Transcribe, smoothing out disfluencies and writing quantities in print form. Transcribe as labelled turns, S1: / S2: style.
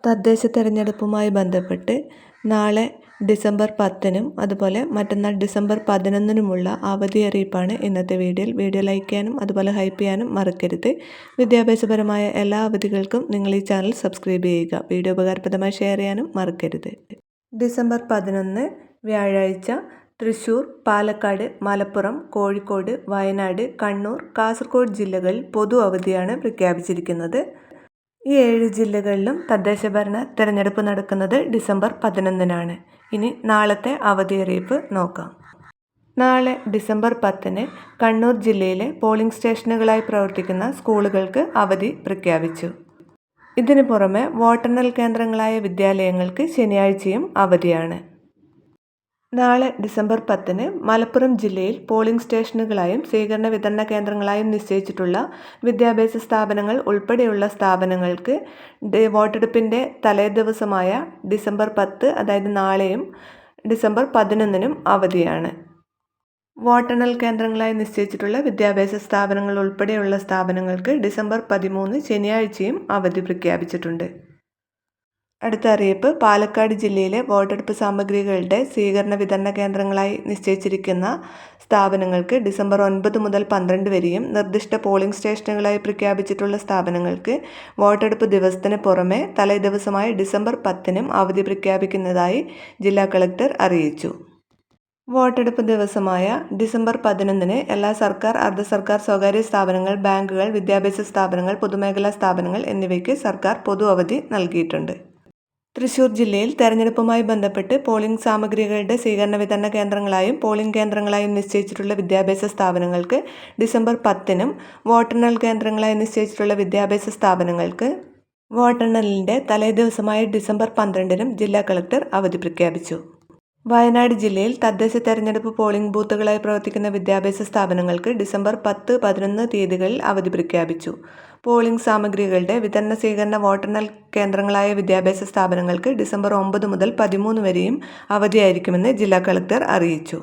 S1: തദ്ദേശ തെരഞ്ഞെടുപ്പുമായി ബന്ധപ്പെട്ട് നാളെ ഡിസംബർ 10-നും അതുപോലെ മറ്റന്നാൾ ഡിസംബർ 11-നുമുള്ള അവധി അറിയിപ്പാണ് ഇന്നത്തെ വീഡിയോയിൽ. വീഡിയോ ലൈക്ക് ചെയ്യാനും അതുപോലെ ഹൈപ്പ് ചെയ്യാനും മറക്കരുത്. വിദ്യാഭ്യാസപരമായ എല്ലാ അവധികൾക്കും നിങ്ങൾ ഈ ചാനൽ സബ്സ്ക്രൈബ് ചെയ്യുക. വീഡിയോ ഉപകാരപ്രദമായി ഷെയർ ചെയ്യാനും മറക്കരുത്. ഡിസംബർ 11 വ്യാഴാഴ്ച തൃശ്ശൂർ, പാലക്കാട്, മലപ്പുറം, കോഴിക്കോട്, വയനാട്, കണ്ണൂർ, കാസർഗോഡ് ജില്ലകളിൽ പൊതു അവധിയാണ് പ്രഖ്യാപിച്ചിരിക്കുന്നത്. ഈ 7 ജില്ലകളിലും തദ്ദേശഭരണ തെരഞ്ഞെടുപ്പ് നടക്കുന്നത് ഡിസംബർ 11-നാണ്. ഇനി നാളത്തെ അവധി അറിയിപ്പ് നോക്കാം. നാളെ ഡിസംബർ 10-ന് കണ്ണൂർ ജില്ലയിലെ പോളിംഗ് സ്റ്റേഷനുകളായി പ്രവർത്തിക്കുന്ന സ്കൂളുകൾക്ക് അവധി പ്രഖ്യാപിച്ചു. ഇതിനു പുറമെ വോട്ടെണ്ണൽ കേന്ദ്രങ്ങളായ വിദ്യാലയങ്ങൾക്ക് ശനിയാഴ്ചയും അവധിയാണ്. നാളെ ഡിസംബർ 10-ന് മലപ്പുറം ജില്ലയിൽ പോളിംഗ് സ്റ്റേഷനുകളായും സ്വീകരണ വിതരണ കേന്ദ്രങ്ങളായും നിശ്ചയിച്ചിട്ടുള്ള വിദ്യാഭ്യാസ സ്ഥാപനങ്ങൾ ഉൾപ്പെടെയുള്ള സ്ഥാപനങ്ങൾക്ക് വോട്ടെടുപ്പിൻ്റെ തലേദിവസമായ ഡിസംബർ 10, അതായത് നാളെയും ഡിസംബർ 11-നും അവധിയാണ്. വോട്ടെണ്ണൽ കേന്ദ്രങ്ങളായി നിശ്ചയിച്ചിട്ടുള്ള വിദ്യാഭ്യാസ സ്ഥാപനങ്ങൾ ഉൾപ്പെടെയുള്ള സ്ഥാപനങ്ങൾക്ക് ഡിസംബർ 13 ശനിയാഴ്ചയും അവധി പ്രഖ്യാപിച്ചിട്ടുണ്ട്. അടുത്ത അറിയിപ്പ്, പാലക്കാട് ജില്ലയിലെ വോട്ടെടുപ്പ് സാമഗ്രികളുടെ സ്വീകരണ വിതരണ കേന്ദ്രങ്ങളായി നിശ്ചയിച്ചിരിക്കുന്ന സ്ഥാപനങ്ങൾക്ക് ഡിസംബർ 9 മുതൽ 12 വരെയും നിർദ്ദിഷ്ട പോളിംഗ് സ്റ്റേഷനുകളായി പ്രഖ്യാപിച്ചിട്ടുള്ള സ്ഥാപനങ്ങൾക്ക് വോട്ടെടുപ്പ് ദിവസത്തിന് പുറമെ തലേദിവസമായ ഡിസംബർ 10-നും അവധി പ്രഖ്യാപിക്കുന്നതായി ജില്ലാ കളക്ടർ അറിയിച്ചു. വോട്ടെടുപ്പ് ദിവസമായ ഡിസംബർ 11-ന് എല്ലാ സർക്കാർ, അർദ്ധ സർക്കാർ, സ്വകാര്യ സ്ഥാപനങ്ങൾ, ബാങ്കുകൾ, വിദ്യാഭ്യാസ സ്ഥാപനങ്ങൾ, പൊതുമേഖലാ സ്ഥാപനങ്ങൾ എന്നിവയ്ക്ക് സർക്കാർ പൊതു അവധി നൽകിയിട്ടുണ്ട്. തൃശ്ശൂർ ജില്ലയിൽ തെരഞ്ഞെടുപ്പുമായി ബന്ധപ്പെട്ട് പോളിംഗ് സാമഗ്രികളുടെ സ്വീകരണ വിതരണ കേന്ദ്രങ്ങളായും പോളിംഗ് കേന്ദ്രങ്ങളായും നിശ്ചയിച്ചിട്ടുള്ള വിദ്യാഭ്യാസ സ്ഥാപനങ്ങൾക്ക് ഡിസംബർ 10-നും വോട്ടെണ്ണൽ കേന്ദ്രങ്ങളായി നിശ്ചയിച്ചിട്ടുള്ള വിദ്യാഭ്യാസ സ്ഥാപനങ്ങൾക്ക് വോട്ടെണ്ണലിൻ്റെ തലേദിവസമായ ഡിസംബർ 12-നും ജില്ലാ കളക്ടർ അവധി പ്രഖ്യാപിച്ചു. വയനാട് ജില്ലയിൽ തദ്ദേശ തെരഞ്ഞെടുപ്പ് പോളിംഗ് ബൂത്തുകളായി പ്രവർത്തിക്കുന്ന വിദ്യാഭ്യാസ സ്ഥാപനങ്ങൾക്ക് ഡിസംബർ 10, 11 തീയതികളിൽ അവധി പ്രഖ്യാപിച്ചു. പോളിംഗ് സാമഗ്രികളുടെ വിതരണ സ്വീകരണ വോട്ടെണ്ണൽ കേന്ദ്രങ്ങളായ വിദ്യാഭ്യാസ സ്ഥാപനങ്ങൾക്ക് ഡിസംബർ 9 മുതൽ 13 വരെയും അവധിയായിരിക്കുമെന്ന് ജില്ലാ കളക്ടർ അറിയിച്ചു.